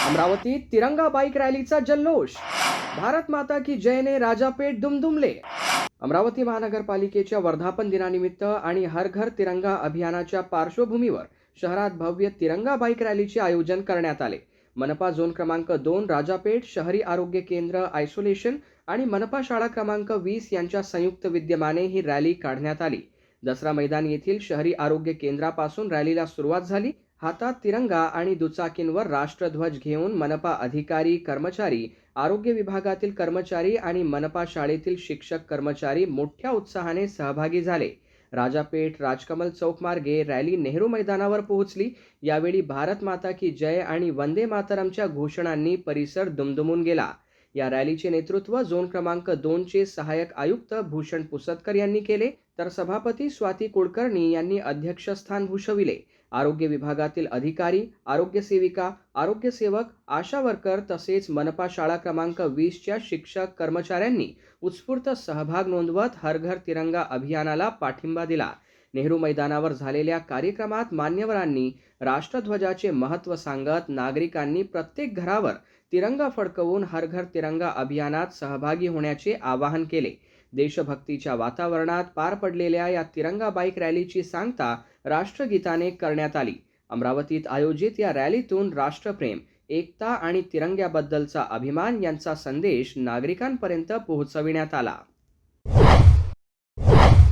अमरावतीत तिरंगा बाईक रॅलीचा जल्लोष. भारत माता की जयने राजापेठ दुमदुमले. अमरावती महानगरपालिकेच्या वर्धापन दिनानिमित्त आणि हर घर तिरंगा अभियानाच्या पार्श्वभूमीवर शहरात भव्य तिरंगा बाईक रॅलीचे आयोजन करण्यात आले. मनपा झोन क्रमांक 2 राजापेठ शहरी आरोग्य केंद्र आयसोलेशन आणि मनपा शाळा क्रमांक 20 यांच्या संयुक्त विद्यमाने ही रॅली काढण्यात आली. दसरा मैदान येथील शहरी आरोग्य केंद्रापासून रॅलीला सुरुवात झाली. हातात तिरंगा आणि दुचाकींवर राष्ट्रध्वज घेऊन मनपा अधिकारी, कर्मचारी, आरोग्य विभागातील कर्मचारी आणि मनपा शाळेतील शिक्षक कर्मचारी मोठ्या उत्साहाने सहभागी झाले. राजापेठ राजकमल चौक मार्गे रॅली नेहरू मैदानावर पोहोचली. यावेळी भारत माता की जय आणि वंदे मातरमच्या घोषणांनी परिसर दुमदुमून गेला. या रॅलीचे नेतृत्व झोन क्रमांक 2 चे सहाय्यक आयुक्त भूषण पुसतकर यांनी केले, तर सभापती स्वाती कुलकर्णी यांनी अध्यक्षस्थान भूषविले. आरोग्य विभागातील अधिकारी, आरोग्य सेविका, आरोग्य सेवक, आशा वर्कर तसेच मनपा शाळा क्रमांक 20 च्या शिक्षक कर्मचाऱ्यांनी उत्स्फूर्त सहभाग नोंदवत हर घर तिरंगा अभियानाला पाठिंबा दिला. नेहरू मैदानावर झालेल्या कार्यक्रमात मान्यवरांनी राष्ट्रध्वजाचे महत्त्व सांगत नागरिकांनी प्रत्येक घरावर तिरंगा फडकवून हर घर तिरंगा अभियानात सहभागी होण्याचे आवाहन केले. देशभक्तीच्या वातावरणात पार पडलेल्या या तिरंगा बाईक रॅलीची सांगता राष्ट्रगीताने करण्यात आली. अमरावतीत आयोजित या रॅलीतून राष्ट्रप्रेम, एकता आणि तिरंग्याबद्दलचा अभिमान यांचा संदेश नागरिकांपर्यंत पोहोचविण्यात आला.